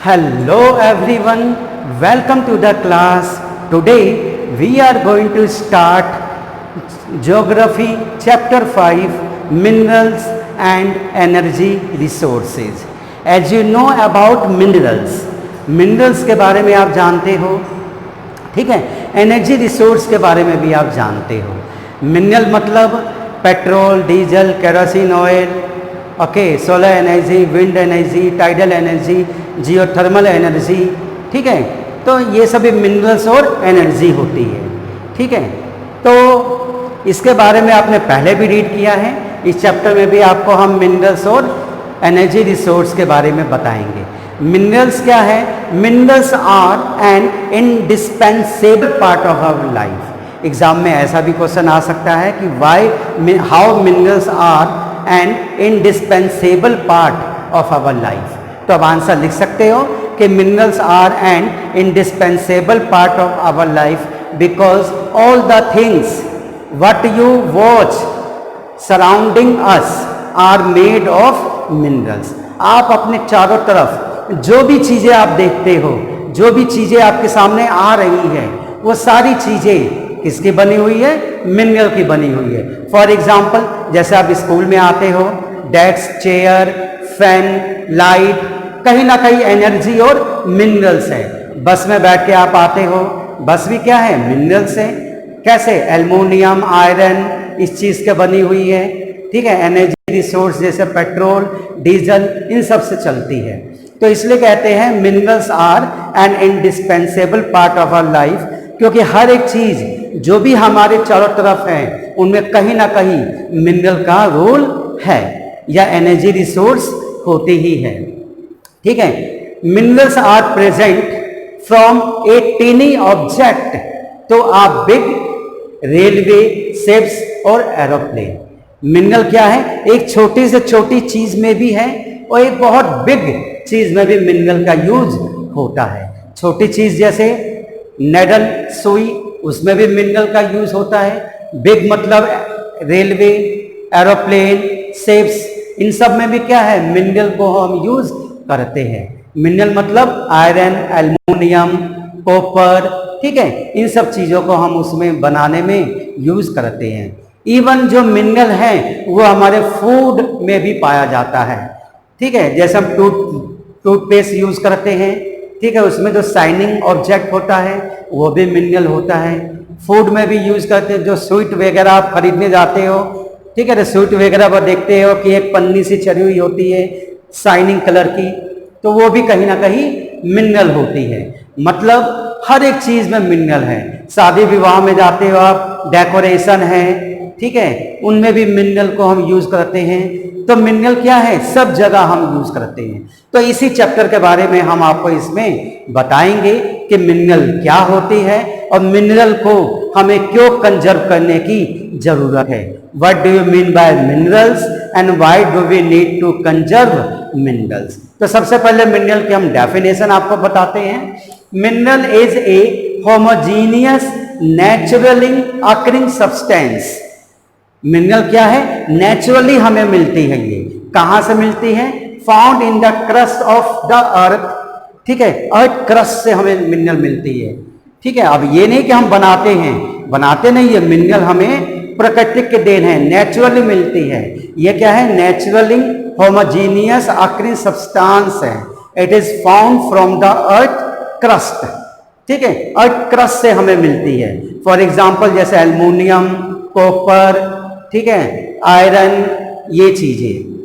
Hello everyone, welcome to the class. Today we are going to start Geography Chapter 5 Minerals and Energy Resources. As you know about minerals के बारे में आप जानते हो, ठीक है. एनर्जी रिसोर्स के बारे में भी आप जानते हो. मिनरल मतलब petrol, diesel, kerosene oil, okay, solar energy, wind energy, tidal energy, geothermal energy, ठीक है. तो ये सभी मिनरल्स और एनर्जी होती है, ठीक है. तो इसके बारे में आपने पहले भी रीड किया है. इस चैप्टर में भी आपको हम मिनरल्स और एनर्जी रिसोर्स के बारे में बताएंगे. मिनरल्स क्या है? Minerals are an indispensable part of our life. Exam में ऐसा भी क्वेश्चन आ सकता है कि how minerals are an indispensable part of our life. तो अब आंसर लिख सकते हो कि minerals are an indispensable part of our life because all the things what you watch surrounding us are made of minerals. आप अपने चारों तरफ जो भी चीज़ें आप देखते हो, जो भी चीज़ें आपके सामने आ रही है, वो सारी चीज़ें किसकी बनी हुई है? मिनरल की बनी हुई है. फॉर एग्जाम्पल, जैसे आप स्कूल में आते हो, डेस्क, चेयर, फैन, लाइट, कहीं ना कहीं एनर्जी और मिनरल्स है. बस में बैठ के आप आते हो, बस भी क्या है? मिनरल्स है. कैसे? एल्युमिनियम, आयरन, इस चीज़ के बनी हुई है, ठीक है. एनर्जी रिसोर्स जैसे पेट्रोल, डीजल, इन सब से चलती है. तो इसलिए कहते हैं minerals are an indispensable part of our life, क्योंकि हर एक चीज़ जो भी हमारे चारों तरफ है उनमें कहीं ना कहीं मिनरल का रोल है या एनर्जी रिसोर्स होती ही है, ठीक है. Minerals are present from a tiny object to a big railway, ships और एरोप्लेन. मिनरल क्या है? एक छोटी से छोटी चीज में भी है और एक बहुत बिग चीज में भी मिनरल का यूज होता है. छोटी चीज जैसे नेडल, सुई, उसमें भी मिनरल का यूज होता है. बिग मतलब रेलवे, एरोप्लेन, शिप्स, इन सब में भी क्या है? मिनरल को हम यूज करते हैं. मिनरल मतलब आयरन, एल्युमिनियम, कॉपर, ठीक है. इन सब चीज़ों को हम उसमें बनाने में यूज करते हैं. इवन जो मिनरल है वो हमारे फूड में भी पाया जाता है, ठीक है. जैसे हम टूथपेस्ट यूज करते हैं, ठीक है, उसमें जो शाइनिंग ऑब्जेक्ट होता है वो भी मिनरल होता है. फूड में भी यूज करते हैं. जो स्वीट वगैरह आप खरीदने जाते हो, ठीक है, तो स्वीट वगैरह पर देखते हो कि एक पन्नी सी चढ़ी हुई होती है शाइनिंग कलर की, तो वो भी कहीं ना कहीं मिनरल होती है. मतलब हर एक चीज में मिनरल है. शादी विवाह में जाते हो आप, डेकोरेशन है, ठीक है, उनमें भी मिनरल को हम यूज करते हैं. तो मिनरल क्या है? सब जगह हम यूज करते हैं. तो इसी चैप्टर के बारे में हम आपको इसमें बताएंगे कि मिनरल क्या होती है और मिनरल को हमें क्यों कंजर्व करने की जरूरत है. What do you mean by minerals and why do we need to conserve minerals. तो सबसे पहले मिनरल की हम डेफिनेशन आपको बताते हैं. Mineral is a homogeneous naturally occurring substance. Mineral क्या है? नेचुरली हमें मिलती है. ये कहां से मिलती है? Found in the crust of the earth, ठीक है. अर्थ क्रस्ट से हमें मिनरल मिलती है, ठीक है. अब ये नहीं कि हम बनाते हैं, बनाते नहीं है. मिनरल हमें प्रकृति के देन है, नेचुरली मिलती है. ये क्या है? नेचुरली होमोजीनियस अकरिंग सब्सटेंस है. It is found from the earth crust, ठीक है. अर्थ क्रस्ट से हमें मिलती है. फॉर एग्जाम्पल जैसे एल्युमिनियम, कॉपर, ठीक है, आयरन, ये चीजें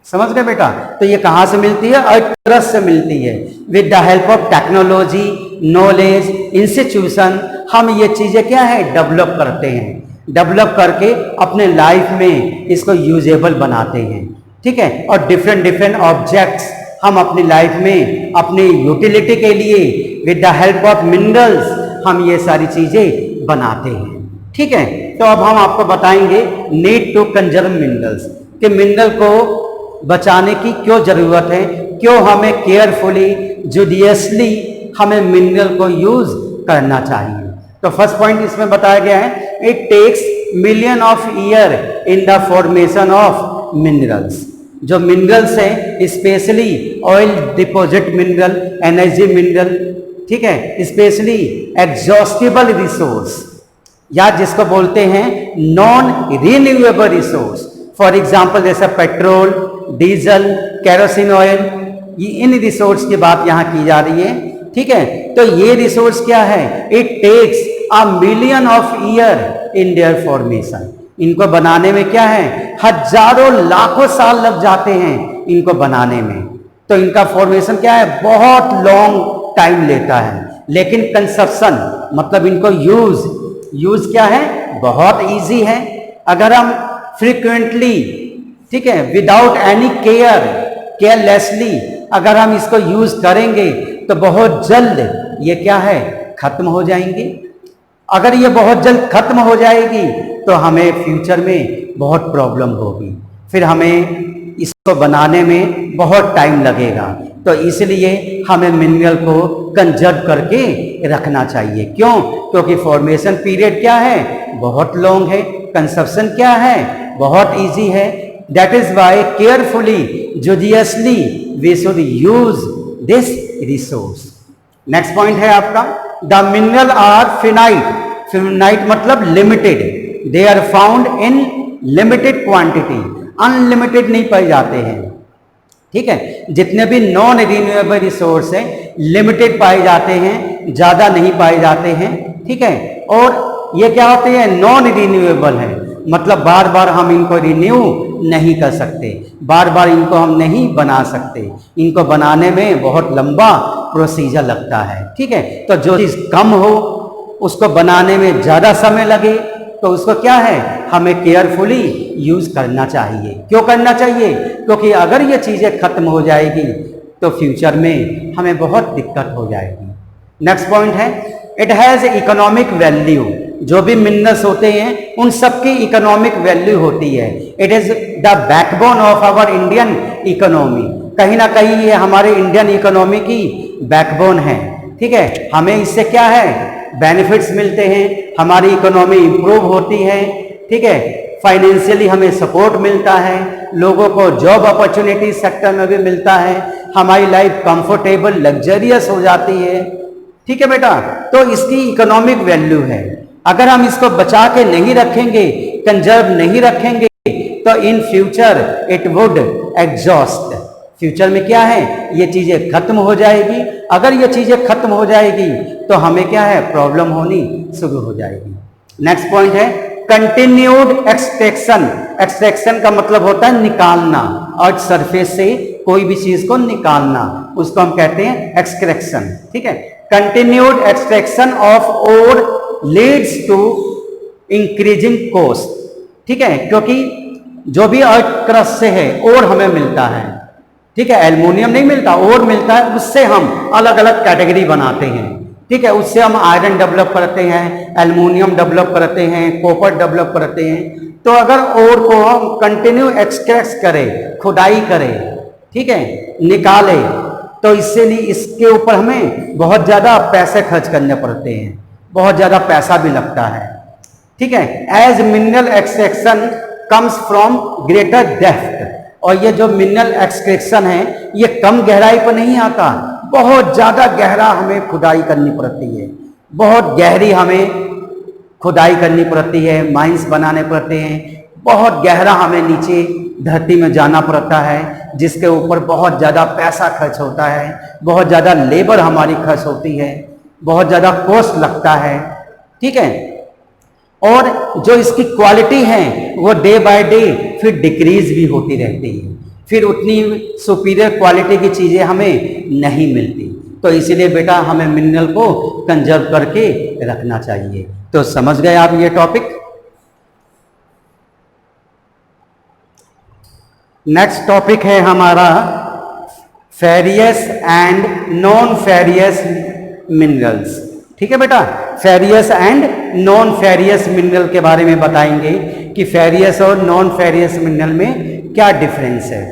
समझ गए बेटा. तो ये कहां से मिलती है? अर्थ क्रस्ट से मिलती है. With the help of technology, knowledge, institution हम ये चीजें क्या है? डेवलप करते हैं. डेवलप करके अपने लाइफ में इसको यूजेबल बनाते हैं, ठीक है. और डिफरेंट ऑब्जेक्ट्स हम अपनी लाइफ में अपनी यूटिलिटी के लिए with the help of minerals हम ये सारी चीजें बनाते हैं, ठीक है. तो अब हम आपको बताएंगे नीड टू कंजर्व मिनरल्स, कि मिनरल को बचाने की क्यों जरूरत है, क्यों हमें केयरफुली, जुडियसली हमें मिनरल को यूज करना चाहिए. तो फर्स्ट पॉइंट इसमें बताया गया है, it takes million of year in the formation of minerals. जो मिनरल्स हैं, specially oil deposit mineral, energy mineral, ठीक है, स्पेशली एग्जॉस्टिबल रिसोर्स, या जिसको बोलते हैं non renewable resource. For example जैसे पेट्रोल, डीजल, केरोसिन ऑयल, ये इन रिसोर्स की बात यहाँ की जा रही है, ठीक है। तो ये रिसोर्स क्या है? It takes a million of year in their formation. इनको बनाने में क्या है, हजारों लाखों साल लग जाते हैं इनको बनाने में। तो इनका फॉर्मेशन क्या है, बहुत लॉन्ग टाइम लेता है। लेकिन कंजप्शन मतलब इनको यूज क्या है, बहुत इजी है। अगर हम फ्रीक्वेंटली, ठीक है, विदाउट एनी केयरलेसली अगर हम इसको यूज करेंगे तो बहुत जल्द ये क्या है, खत्म हो जाएंगे। अगर ये बहुत जल्द खत्म हो जाएगी तो हमें फ्यूचर में बहुत प्रॉब्लम होगी, फिर हमें इसको बनाने में बहुत टाइम लगेगा। तो इसलिए हमें मिनरल को कंजर्व करके रखना चाहिए। क्यों? क्योंकि फॉर्मेशन पीरियड क्या है, बहुत लॉन्ग है, कंजप्शन क्या है, बहुत इजी है। That is why carefully, judiciously we should use this resource. Next point है आपका, the mineral are finite. Finite मतलब limited, they are found in limited quantity, unlimited नहीं पाए जाते हैं, ठीक है। जितने भी नॉन रिन्यूएबल रिसोर्स हैं लिमिटेड पाए जाते हैं, ज्यादा नहीं पाए जाते हैं, ठीक है। और ये क्या होते हैं, नॉन रिन्यूएबल है, मतलब बार बार हम इनको रिन्यू नहीं कर सकते, बार बार इनको हम नहीं बना सकते, इनको बनाने में बहुत लंबा प्रोसीजर लगता है, ठीक है। तो जो चीज कम हो उसको बनाने में ज्यादा समय लगे तो उसको क्या है, हमें केयरफुली यूज करना चाहिए। क्यों करना चाहिए? क्योंकि अगर ये चीजें खत्म हो जाएगी तो फ्यूचर में हमें बहुत दिक्कत हो जाएगी। नेक्स्ट पॉइंट है, इट हैज इकोनॉमिक वैल्यू। जो भी मिनरल्स होते हैं उन सबकी इकोनॉमिक वैल्यू होती है। It is the backbone of our Indian economy. कहीं ना कहीं ये हमारे इंडियन इकोनॉमी की बैकबोन है, ठीक है। हमें इससे क्या है, बेनिफिट्स मिलते हैं, हमारी इकोनॉमी इंप्रूव होती है, ठीक है। फाइनेंशियली हमें सपोर्ट मिलता है, लोगों को जॉब अपॉर्चुनिटी सेक्टर में भी मिलता है, हमारी लाइफ कंफर्टेबल लग्जरियस हो जाती है, ठीक है बेटा। तो इसकी इकोनॉमिक वैल्यू है। अगर हम इसको बचा के नहीं रखेंगे, कंजर्व नहीं रखेंगे तो in future it would exhaust. Future में क्या है, ये चीजें खत्म हो जाएगी। अगर ये चीजें खत्म हो जाएगी तो हमें क्या है, प्रॉब्लम होनी शुरू हो जाएगी। नेक्स्ट पॉइंट है कंटिन्यूड एक्सट्रैक्शन। एक्सट्रैक्शन का मतलब होता है निकालना, अर्थ सरफेस से कोई भी चीज को निकालना, उसको हम कहते हैं एक्सट्रैक्शन, ठीक है। Continued extraction of ore leads to increasing cost, ठीक है। क्योंकि जो भी अर्थ क्रस्ट से है ओर हमें मिलता है, ठीक है, एल्युमिनियम नहीं मिलता, ओर मिलता है, उससे हम अलग अलग कैटेगरी बनाते हैं, ठीक है। उससे हम आयरन डेवलप करते हैं, एल्युमिनियम डेवलप करते हैं, कॉपर डेवलप करते हैं। तो अगर ओर को हम कंटिन्यू एक्सट्रैक्ट करें, खुदाई करें, ठीक है, निकालें, तो इससे नहीं, इसके ऊपर हमें बहुत ज़्यादा पैसे खर्च करने पड़ते हैं, बहुत ज़्यादा पैसा भी लगता है, ठीक है। As mineral extraction comes from greater depth. और ये जो मिनरल एक्सट्रैक्शन है ये कम गहराई पर नहीं आता, बहुत ज़्यादा गहरा हमें खुदाई करनी पड़ती है, बहुत गहरी हमें खुदाई करनी पड़ती है, माइंस बनाने पड़ते हैं, बहुत गहरा हमें नीचे धरती में जाना पड़ता है, जिसके ऊपर बहुत ज़्यादा पैसा खर्च होता है, बहुत ज़्यादा लेबर हमारी खर्च होती है, बहुत ज़्यादा कॉस्ट लगता है, ठीक है। और जो इसकी क्वालिटी है वो डे बाय डे फिर डिक्रीज भी होती रहती है, फिर उतनी सुपीरियर क्वालिटी की चीज़ें हमें नहीं मिलती। तो इसीलिए बेटा हमें मिनरल को कंजर्व करके रखना चाहिए। तो समझ गए आप ये टॉपिक। नेक्स्ट टॉपिक है हमारा furious and non furious minerals, ठीक है बेटा। Furious and non furious mineral के बारे में बताएंगे कि फेरियस और नॉन फेरियस मिनरल में क्या डिफरेंस है।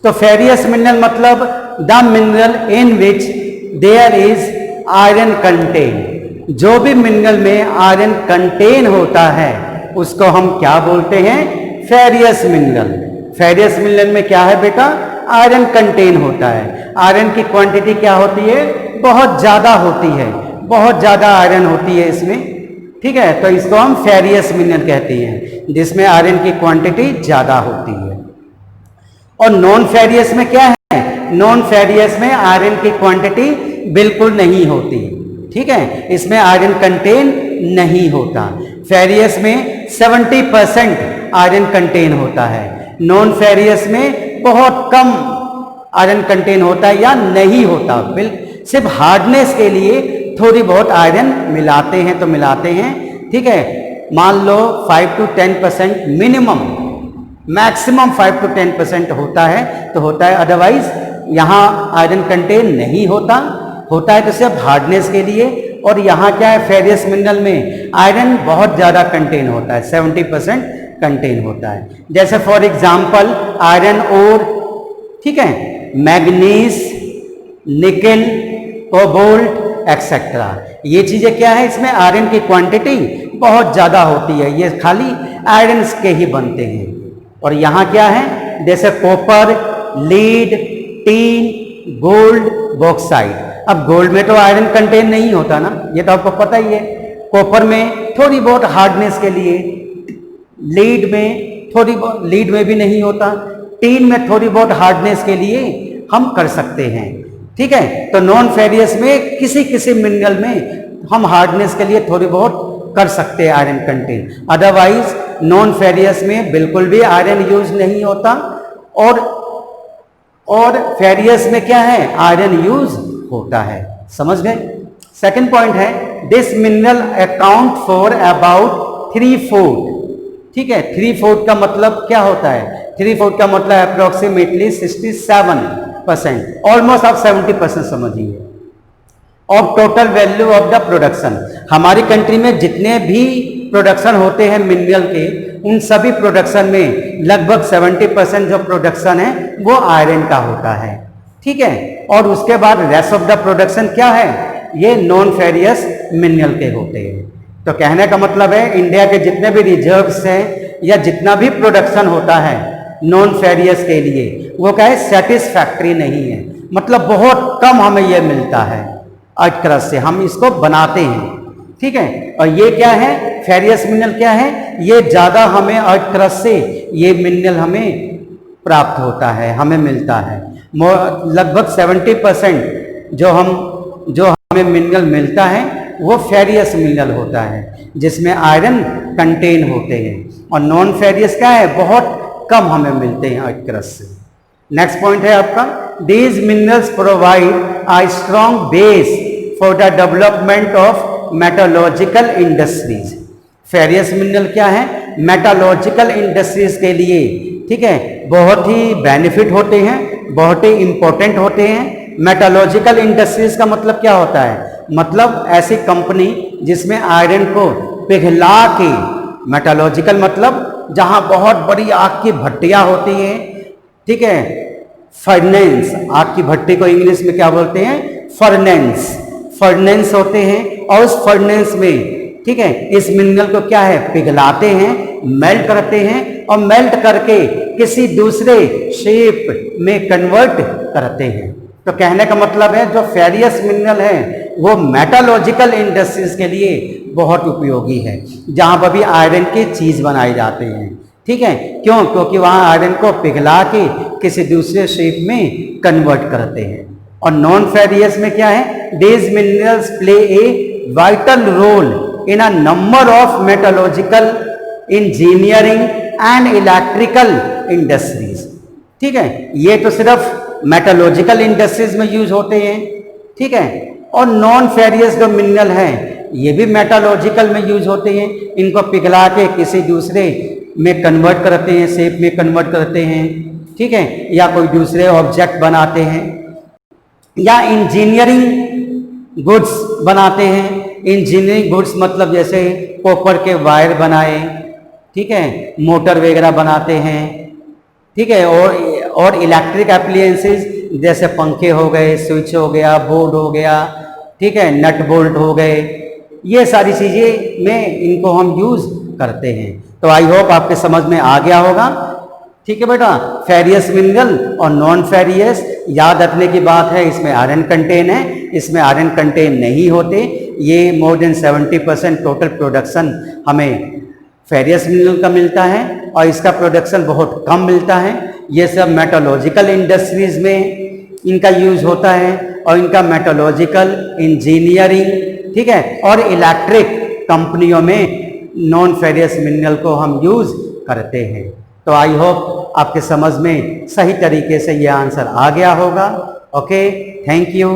तो फेरियस मिनरल मतलब the mineral in which there is iron content. जो भी मिनरल में आयरन कंटेन होता है उसको हम क्या बोलते हैं, फेरियस मिनरल। फेरियस मिनरल में क्या है बेटा, आयरन कंटेन होता है। आयरन की क्वांटिटी क्या होती है, बहुत ज़्यादा होती है, बहुत ज़्यादा आयरन होती है इसमें, ठीक है। तो इसको हम फेरियस मिनरल कहते हैं, जिसमें आयरन की क्वांटिटी ज़्यादा होती है। और नॉन फेरियस में क्या है, नॉन फेरियस में आयरन की क्वांटिटी बिल्कुल नहीं होती, ठीक है, इसमें आयरन कंटेन नहीं होता। फेरियस में 70% आयरन कंटेन होता है, नॉन फेरियस में बहुत कम आयरन कंटेन होता है या नहीं होता। सिर्फ हार्डनेस के लिए थोड़ी बहुत आयरन मिलाते हैं तो मिलाते हैं, ठीक है। मान लो 5 to 10% मिनिमम, मैक्सिमम 5 to 10% होता है तो होता है, अदरवाइज यहाँ आयरन कंटेन नहीं होता, होता है तो सिर्फ हार्डनेस के लिए। और यहाँ क्या है, फेरियस मिनरल में आयरन बहुत ज़्यादा कंटेन होता है, 70% कंटेन होता है। जैसे फॉर एग्जाम्पल आयरन ओर, ठीक है, मैग्नीज, निकेल, कोबाल्ट एक्सेट्रा, ये चीज़ें क्या है, इसमें आयरन की क्वांटिटी बहुत ज़्यादा होती है, ये खाली आयरन के ही बनते हैं। और यहाँ क्या है, जैसे copper, lead, tin, gold, bauxite. अब गोल्ड में तो आयरन कंटेन नहीं होता ना, ये तो आपको पता ही है। कॉपर में थोड़ी बहुत हार्डनेस के लिए, लीड में थोड़ी बहुत, लीड में भी नहीं होता, टीन में थोड़ी बहुत हार्डनेस के लिए हम कर सकते हैं, ठीक है। तो नॉन फेरियस में किसी किसी मिनरल में हम हार्डनेस के लिए थोड़ी बहुत कर सकते हैं iron contain, otherwise non furious में बिल्कुल भी आयरन यूज नहीं होता। और फेरियस में क्या है, आयरन यूज होता है, समझ गए। सेकंड पॉइंट है, this mineral account for about 3/4, ठीक है। 3/4 का मतलब क्या होता है, 3/4 का मतलब अप्रोक्सीमेटली 67%, ऑलमोस्ट आप 70% समझिए, of total value of the production. हमारी कंट्री में जितने भी प्रोडक्शन होते हैं मिनरल के, उन सभी प्रोडक्शन में लगभग 70% जो प्रोडक्शन है वो आयरन का होता है, ठीक है। और उसके बाद रेस्ट ऑफ द प्रोडक्शन क्या है, ये नॉन फेरियस मिनरल के होते हैं। तो कहने का मतलब है, इंडिया के जितने भी रिजर्व्स हैं या जितना भी प्रोडक्शन होता है नॉन फेरियस के लिए, वो क्या है, सेटिस्फैक्ट्री नहीं है, मतलब बहुत कम हमें ये मिलता है अर्थ क्रस्ट से, हम इसको बनाते हैं, ठीक है। और ये क्या है, फेरियस मिनरल क्या है, ये ज़्यादा हमें अर्थ क्रस्ट से ये मिनरल हमें प्राप्त होता है, हमें मिलता है। लगभग 70% जो हमें मिनरल मिलता है वो फेरियस मिनरल होता है, जिसमें आयरन कंटेन होते हैं। और नॉन फेरियस क्या है, बहुत कम हमें मिलते हैं अर्थ क्रस्ट से। नेक्स्ट पॉइंट है आपका, these minerals provide a strong base for the development of metallurgical industries. Furious mineral क्या है, मेटलॉजिकल इंडस्ट्रीज के लिए, ठीक है, बहुत ही बेनिफिट होते हैं, बहुत ही इंपॉर्टेंट होते हैं। मेटलॉजिकल इंडस्ट्रीज का मतलब क्या होता है, मतलब ऐसी कंपनी जिसमें आयरन को पिघला के, मेटलॉजिकल मतलब जहां बहुत बड़ी आग की भट्टियां होती हैं, ठीक है, फर्नेंस, आग की भट्टी को इंग्लिश में क्या बोलते हैं, फर्नेंस होते हैं। और उस फर्नेंस में, ठीक है, इस मिनरल को क्या है, पिघलाते हैं, मेल्ट करते हैं, और मेल्ट करके किसी दूसरे शेप में कन्वर्ट करते हैं। तो कहने का मतलब है, जो फेरियस मिनरल है वो मेटलॉजिकल इंडस्ट्रीज के लिए बहुत उपयोगी है, जहां पर भी आयरन की चीज बनाए जाते हैं, ठीक है। क्यों, क्योंकि वहां आयरन को पिघला के किसी दूसरे शेप में कन्वर्ट करते हैं। और नॉन फेरियस में क्या है, these minerals play a vital role in a number of metallurgical, engineering and electrical industries, ठीक है। ये तो सिर्फ मेटलॉजिकल इंडस्ट्रीज में यूज होते हैं, ठीक है। और नॉन फेरियस जो मिनरल हैं ये भी मेटलॉजिकल में यूज होते हैं, इनको पिघला के किसी दूसरे में कन्वर्ट करते हैं, शेप में कन्वर्ट करते हैं, ठीक है, या कोई दूसरे ऑब्जेक्ट बनाते हैं, या इंजीनियरिंग गुड्स बनाते हैं। इंजीनियरिंग गुड्स मतलब जैसे कॉपर के वायर बनाए, ठीक है, मोटर वगैरह बनाते हैं, ठीक है। और इलेक्ट्रिक एप्लायंसेस जैसे पंखे हो गए, स्विच हो गया, बोर्ड हो गया, ठीक है, नट बोल्ट हो गए, ये सारी चीज़ें में इनको हम यूज़ करते हैं। तो आई होप आपके समझ में आ गया होगा। ठीक है बेटा, फेरियस मिनरल और नॉन फेरियस याद रखने की बात है, इसमें आयरन कंटेन है, इसमें आयरन कंटेन नहीं होते। ये मोर देन 70% टोटल प्रोडक्शन हमें फेरियस मिनरल का मिलता है और इसका प्रोडक्शन बहुत कम मिलता है। ये सब मेटोलॉजिकल इंडस्ट्रीज में इनका यूज होता है और इनका मेटोलॉजिकल इंजीनियरिंग, ठीक है, और इलेक्ट्रिक कंपनियों में नॉन फेरियस मिनरल को हम यूज करते हैं। तो आई होप आपके समझ में सही तरीके से ये आंसर आ गया होगा। Okay, thank you.